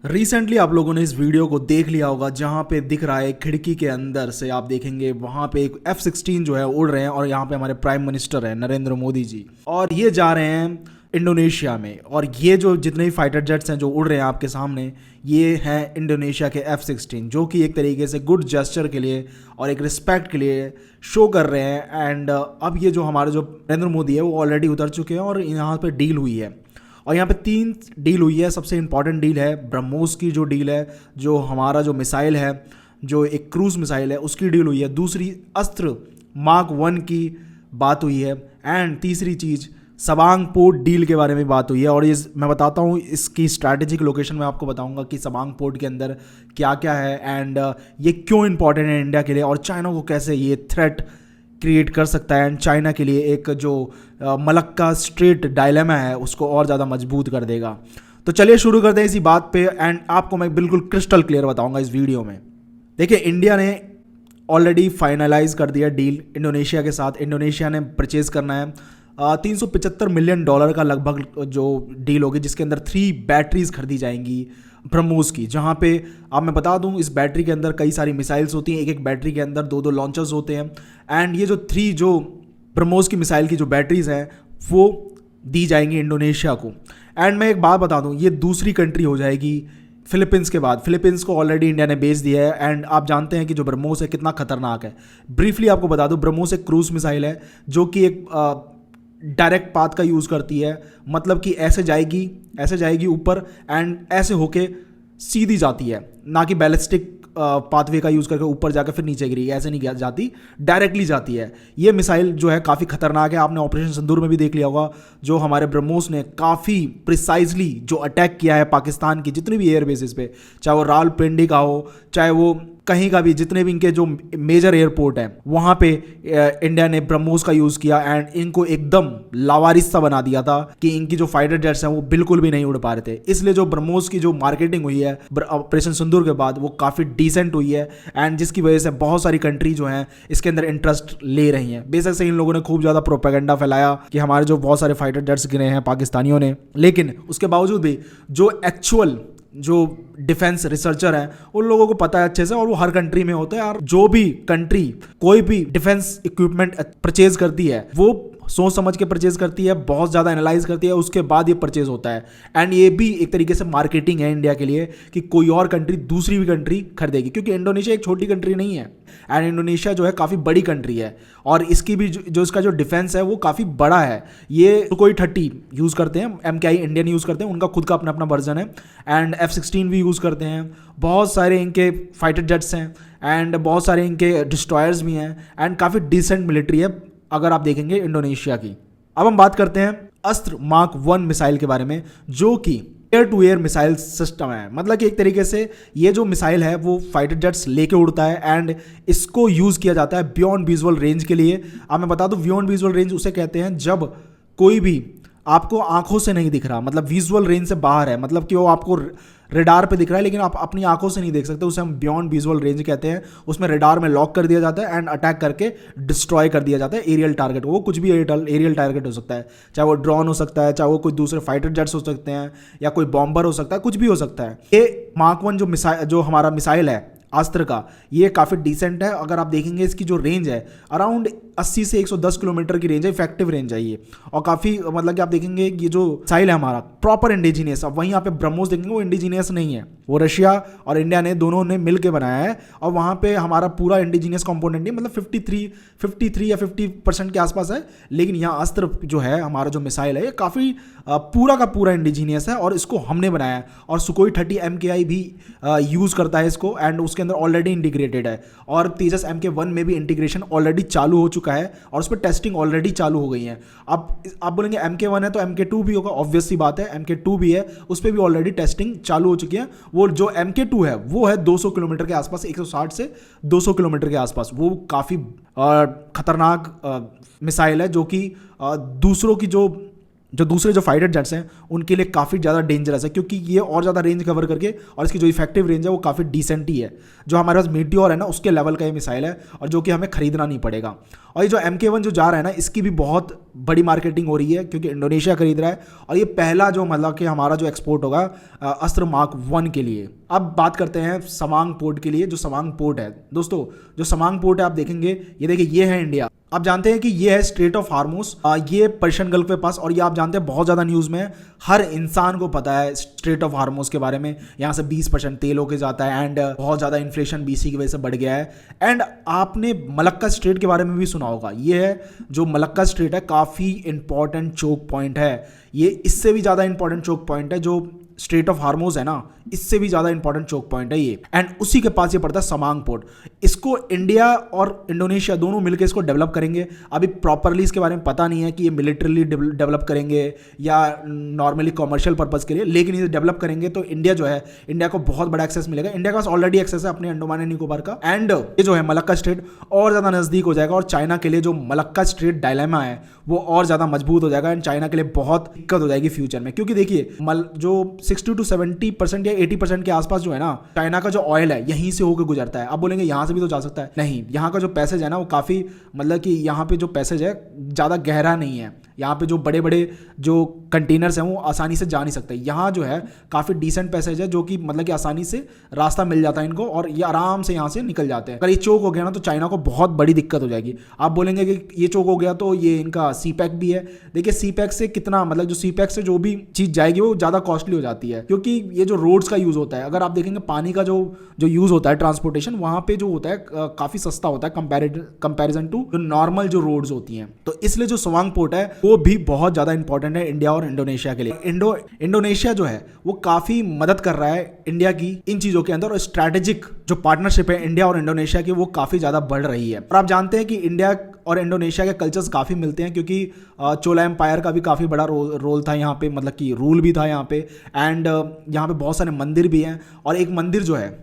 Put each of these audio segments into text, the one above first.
Recently आप लोगों ने इस वीडियो को देख लिया होगा जहां पे दिख रहा है खिड़की के अंदर से आप देखेंगे वहां पे एक F-16 जो है उड़ रहे हैं और यहाँ पे हमारे प्राइम मिनिस्टर हैं नरेंद्र मोदी जी और ये जा रहे हैं इंडोनेशिया में। और ये जो जितने भी फाइटर जेट्स हैं जो उड़ रहे हैं आपके सामने ये हैं इंडोनेशिया के F-16 जो कि एक तरीके से गुड जेस्चर के लिए और एक रिस्पेक्ट के लिए शो कर रहे हैं। एंड अब ये जो हमारे जो नरेंद्र मोदी है वो ऑलरेडी उतर चुके हैं और यहाँ पर डील हुई है और यहाँ पे 3 डील हुई है। सबसे इंपॉर्टेंट डील है ब्रह्मोस की जो डील है, जो हमारा जो मिसाइल है जो एक क्रूज मिसाइल है उसकी डील हुई है। दूसरी अस्त्र मार्क 1 की बात हुई है एंड तीसरी चीज़ सबांग पोर्ट डील के बारे में बात हुई है। और ये मैं बताता हूँ इसकी स्ट्रैटेजिक लोकेशन में आपको बताऊँगा कि सबांग पोर्ट के अंदर क्या क्या है एंड ये क्यों इंपॉर्टेंट है इंडिया के लिए और चाइना को कैसे ये थ्रेट क्रिएट कर सकता है एंड चाइना के लिए एक जो मलक्का स्ट्रेट डायलेमा है उसको और ज़्यादा मजबूत कर देगा। तो चलिए शुरू करते हैं इसी बात पे एंड आपको मैं बिल्कुल क्रिस्टल क्लियर बताऊंगा इस वीडियो में। देखिए इंडिया ने ऑलरेडी फाइनलाइज कर दिया डील इंडोनेशिया के साथ। इंडोनेशिया ने परचेज करना है $375 मिलियन का लगभग जो डील होगी जिसके अंदर 3 बैटरीज खरीदी जाएंगी ब्रह्मोस की। जहाँ पे आप मैं बता दूँ इस बैटरी के अंदर कई सारी मिसाइल्स होती हैं, एक एक बैटरी के अंदर 2-2 लॉन्चर्स होते हैं एंड ये जो 3 जो ब्रह्मोस की मिसाइल की जो बैटरीज हैं वो दी जाएंगी इंडोनेशिया को। एंड मैं एक बात बता दूँ ये दूसरी कंट्री हो जाएगी फिलीपींस के बाद। फिलीपींस को ऑलरेडी इंडिया ने बेच दिया है एंड आप जानते हैं कि जो ब्रह्मोस है कितना खतरनाक है। ब्रीफली आपको बता दूँ ब्रह्मोस एक क्रूज मिसाइल है जो कि एक डायरेक्ट पाथ का यूज़ करती है, मतलब कि ऐसे जाएगी ऊपर एंड ऐसे होके सीधी जाती है, ना कि बैलिस्टिक पाथवे का यूज़ करके ऊपर जाकर फिर नीचे गिरी, ऐसे नहीं जाती, डायरेक्टली जाती है। ये मिसाइल जो है काफ़ी खतरनाक है। आपने ऑपरेशन सिंदूर में भी देख लिया होगा जो हमारे ब्रह्मोस ने काफ़ी प्रिसाइजली जो अटैक किया है पाकिस्तान की जितनी भी एयर बेसिस पे, चाहे वो रावलपिंडी का हो चाहे वो कहीं का भी, जितने भी इनके जो मेजर एयरपोर्ट हैं वहाँ पे इंडिया ने ब्रह्मोस का यूज़ किया एंड इनको एकदम लावारिस सा बना दिया था कि इनकी जो फाइटर जेट्स हैं वो बिल्कुल भी नहीं उड़ पा रहे थे। इसलिए जो ब्रह्मोस की जो मार्केटिंग हुई है ऑपरेशन सिंदूर के बाद वो काफ़ी डिसेंट हुई है एंड जिसकी वजह से बहुत सारी कंट्री जो हैं इसके अंदर इंटरेस्ट ले रही हैं। बेशक से इन लोगों ने खूब ज़्यादा प्रोपेगेंडा फैलाया कि हमारे जो बहुत सारे फाइटर जेट्स गिरे हैं पाकिस्तानियों ने, लेकिन उसके बावजूद भी जो एक्चुअल जो डिफेंस रिसर्चर हैं उन लोगों को पता है अच्छे से, और वो हर कंट्री में होता है। और जो भी कंट्री कोई भी डिफेंस इक्विपमेंट परचेज करती है वो सोच समझ के परचेज करती है, बहुत ज़्यादा एनालाइज करती है, उसके बाद ये परचेज होता है। एंड ये भी एक तरीके से मार्केटिंग है इंडिया के लिए कि कोई और कंट्री दूसरी भी कंट्री खरीदेगी, क्योंकि इंडोनेशिया एक छोटी कंट्री नहीं है एंड इंडोनेशिया जो है काफ़ी बड़ी कंट्री है और इसकी भी जो इसका जो डिफेंस है वो काफ़ी बड़ा है। ये कोई 30 यूज़ करते हैं, MKI इंडियन यूज़ करते हैं, उनका खुद का अपना अपना वर्जन है एंड F-16 भी यूज़ करते हैं। बहुत सारे इनके फाइटर जेट्स हैं एंड बहुत सारे इनके डिस्ट्रॉयर्स भी हैं एंड काफ़ी डिसेंट मिलिट्री है अगर आप देखेंगे इंडोनेशिया की। अब हम बात करते हैं अस्त्र मार्क 1 मिसाइल के बारे में जो कि air to air missile system है। मतलब कि एक तरीके से ये जो मिसाइल है वो फाइटर जेट्स लेके उड़ता है एंड इसको यूज़ किया जाता है बियॉन्ड विजुअल रेंज के लिए। अब मैं बता दूं बियॉन्ड विजुअल रेंज उसे कहते हैं जब कोई भी आपको आंखों से नहीं दिख रहा, मतलब विजुअल रेंज से बाहर है, मतलब कि वो आपको रेडार पे दिख रहा है लेकिन आप अपनी आंखों से नहीं देख सकते, उसे हम बियॉन्ड विजुअल रेंज कहते हैं। उसमें रेडार में लॉक कर दिया जाता है एंड अटैक करके डिस्ट्रॉय कर दिया जाता है एरियल टारगेट। वो कुछ भी एरियल टारगेट हो सकता है, चाहे वो ड्रोन हो सकता है, चाहे वो कोई दूसरे फाइटर जेट्स हो सकते हैं या कोई बॉम्बर हो सकता है, कुछ भी हो सकता है। ये मार्क 1 जो हमारा मिसाइल है अस्त्र का, ये काफ़ी डिसेंट है। अगर आप देखेंगे इसकी जो रेंज है अराउंड 80 से 110 किलोमीटर की रेंज है, इफेक्टिव रेंज है ये, और काफ़ी मतलब कि आप देखेंगे ये जो मिसाइल है हमारा प्रॉपर इंडिजीनियस। अब वहीं यहाँ पे ब्रह्मोस देखेंगे वो इंडिजीनियस नहीं है, वो रशिया और इंडिया ने दोनों ने मिल के बनाया है और वहाँ पे हमारा पूरा इंडिजीनियस कंपोनेंट नहीं, मतलब 53 या 50% के आसपास है। लेकिन यहाँ अस्त्र जो है हमारा जो मिसाइल है ये काफ़ी पूरा का पूरा इंडिजीनियस है और इसको हमने बनाया है। और सुकोई 30 MKI भी यूज़ करता है इसको एंड उसके अंदर ऑलरेडी इंटीग्रेटेड है और तेजस MK1 में भी इंटीग्रेशन ऑलरेडी चालू हो चुका है और उस पर टेस्टिंग ऑलरेडी चालू हो गई है। अब आप बोलेंगे MK1 है तो MK2 भी होगा, ऑब्वियस सी बात है, MK2 भी है, उस पर भी ऑलरेडी टेस्टिंग चालू हो चुकी है। वो जो MK2 है वो है 200 किलोमीटर के आसपास, 160 से 200 किलोमीटर के आसपास। वो काफ़ी खतरनाक मिसाइल है जो कि दूसरों की जो जो दूसरे जो फाइटर जेट्स हैं उनके लिए काफ़ी ज़्यादा डेंजरस है, क्योंकि ये और ज़्यादा रेंज कवर करके और इसकी जो इफेक्टिव रेंज है वो काफ़ी डिसेंट ही है। जो हमारे पास मीटियोर है ना उसके लेवल का ये मिसाइल है और जो कि हमें खरीदना नहीं पड़ेगा। और ये जो MK1 जो जा रहा है ना इसकी भी बहुत बड़ी मार्केटिंग हो रही है, क्योंकि इंडोनेशिया खरीद रहा है और ये पहला जो मतलब कि हमारा जो एक्सपोर्ट होगा अस्त्र मार्क 1 के लिए। अब बात करते हैं सवांग पोर्ट के लिए। जो सवांग पोर्ट है दोस्तों, जो सवांग पोर्ट है आप देखेंगे, ये देखिए ये है इंडिया। आप जानते हैं कि ये है स्ट्रेट ऑफ हार्मोस, ये पर्शियन गल्फ के पास। और ये आप जानते हैं बहुत ज़्यादा न्यूज़ में है, हर इंसान को पता है स्ट्रेट ऑफ हार्मोस के बारे में। यहाँ से 20% तेल होके जाता है एंड बहुत ज़्यादा इन्फ्लेशन BC की वजह से बढ़ गया है। एंड आपने मलक्का स्ट्रेट के बारे में भी सुना होगा। ये है जो मलक्का स्ट्रेट है, काफ़ी इंपॉर्टेंट चोक पॉइंट है। ये इससे भी ज़्यादा इंपॉर्टेंट चोक पॉइंट है जो स्ट्रेट ऑफ हार्मोज है ना, इससे भी ज़्यादा इंपॉर्टेंट चोक पॉइंट है ये। एंड उसी के पास ये पड़ता है सवांग पोर्ट। इसको इंडिया और इंडोनेशिया दोनों मिलकर इसको डेवलप करेंगे। अभी प्रॉपरली इसके बारे में पता नहीं है कि ये मिलिट्रली डेवलप करेंगे या नॉर्मली कॉमर्शियल पर्पज़ के लिए, लेकिन ये डेवलप करेंगे तो इंडिया जो है, इंडिया को बहुत बड़ा एक्सेस मिलेगा। इंडिया के पास ऑलरेडी एक्सेस है अपने अंडमान एंड निकोबार का। एंड ये जो है मलक्का स्ट्रेट और ज़्यादा नज़दीक हो जाएगा और चाइना के लिए जो मलक्का स्ट्रेट डायलेमा है वो और ज़्यादा मजबूत हो जाएगा। एंड चाइना के लिए बहुत दिक्कत हो जाएगी फ्यूचर में, क्योंकि देखिए जो 60 to 70% या 80% के आसपास जो है ना चाइना का जो ऑयल है यहीं से होकर गुजरता है। अब बोलेंगे यहाँ से भी तो जा सकता है, नहीं, यहाँ का जो पैसेज है ना वो काफ़ी मतलब कि यहाँ पे जो पैसेज है ज़्यादा गहरा नहीं है। यहाँ पे जो बड़े बड़े जो कंटेनर्स हैं वो आसानी से जा नहीं सकते। यहाँ जो है काफ़ी डिसेंट पैसेज है, जो कि मतलब कि आसानी से रास्ता मिल जाता है इनको और ये आराम से यहाँ से निकल जाते हैं। अगर ये चोक हो गया ना तो चाइना को बहुत बड़ी दिक्कत हो जाएगी। आप बोलेंगे कि ये चोक हो गया तो ये इनका CPEC भी है। देखिए CPEC से कितना मतलब जो CPEC से जो भी चीज़ जाएगी वो ज़्यादा कॉस्टली हो जाती है, क्योंकि ये जो रोड्स का यूज़ होता है, अगर आप देखेंगे पानी का जो यूज़ होता है ट्रांसपोर्टेशन, वहाँ पे जो होता है काफ़ी सस्ता होता है कंपैरिजन टू जो नॉर्मल जो रोड्स होती हैं। तो इसलिए जो सवांग पोर्ट है वो भी बहुत ज़्यादा इंपॉर्टेंट है इंडिया और इंडोनेशिया के लिए। इंडोनेशिया जो है वो काफ़ी मदद कर रहा है इंडिया की इन चीज़ों के अंदर, और स्ट्रैटेजिक जो पार्टनरशिप है इंडिया और इंडोनेशिया की वो काफ़ी ज़्यादा बढ़ रही है। और आप जानते हैं कि इंडिया और इंडोनेशिया के कल्चर्स काफ़ी मिलते हैं, क्योंकि चोला एम्पायर का भी काफ़ी बड़ा रोल था यहाँ पे, मतलब कि रूल भी था यहाँ पे। एंड यहाँ पे बहुत सारे मंदिर भी हैं, और एक मंदिर जो है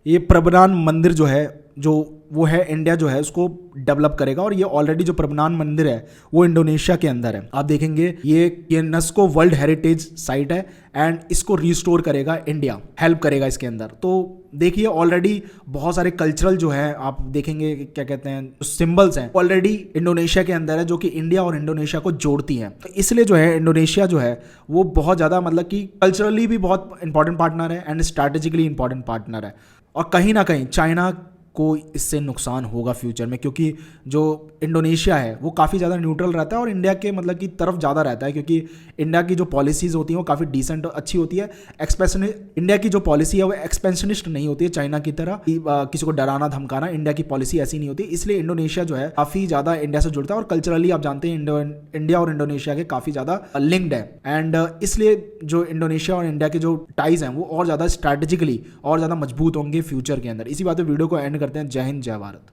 ये प्रबनान मंदिर जो है जो वो है इंडिया जो है उसको डेवलप करेगा। और ये ऑलरेडी जो प्रबनान मंदिर है वो इंडोनेशिया के अंदर है। आप देखेंगे ये यूनेस्को वर्ल्ड हेरिटेज साइट है एंड इसको रिस्टोर करेगा इंडिया, हेल्प करेगा इसके अंदर। तो देखिए ऑलरेडी बहुत सारे कल्चरल जो है आप देखेंगे क्या कहते हैं सिंबल्स हैं ऑलरेडी इंडोनेशिया के अंदर है, जो कि इंडिया और इंडोनेशिया को जोड़ती हैं। तो इसलिए जो है इंडोनेशिया जो है वो बहुत ज़्यादा मतलब कि कल्चरली भी बहुत इंपॉर्टेंट पार्टनर है एंड स्ट्रैटेजिकली इंपॉर्टेंट पार्टनर है। और कहीं ना कहीं चाइना को इससे नुकसान होगा फ्यूचर में, क्योंकि जो इंडोनेशिया है वो काफ़ी ज़्यादा न्यूट्रल रहता है और इंडिया के मतलब की तरफ ज़्यादा रहता है, क्योंकि इंडिया की जो पॉलिसीज़ होती हैं वो काफ़ी डिसेंट और अच्छी होती है। इंडिया की जो पॉलिसी है वो एक्सपेंशनिस्ट नहीं होती है चाइना की तरह किसी को डराना धमकाना। इंडिया की पॉलिसी ऐसी नहीं होती, इसलिए इंडोनेशिया जो है काफ़ी ज़्यादा इंडिया से जुड़ता है और कल्चरली आप जानते हैं इंडिया और इंडोनेशिया के काफ़ी ज़्यादा लिंक्ड है। एंड इसलिए जो इंडोनेशिया और इंडिया के जो टाइज हैं वो और ज़्यादा स्ट्रैटेजिकली और ज़्यादा मजबूत होंगे फ्यूचर के अंदर। इसी बात पे वीडियो को एंड करते हैं। जय हिंद, जय भारत।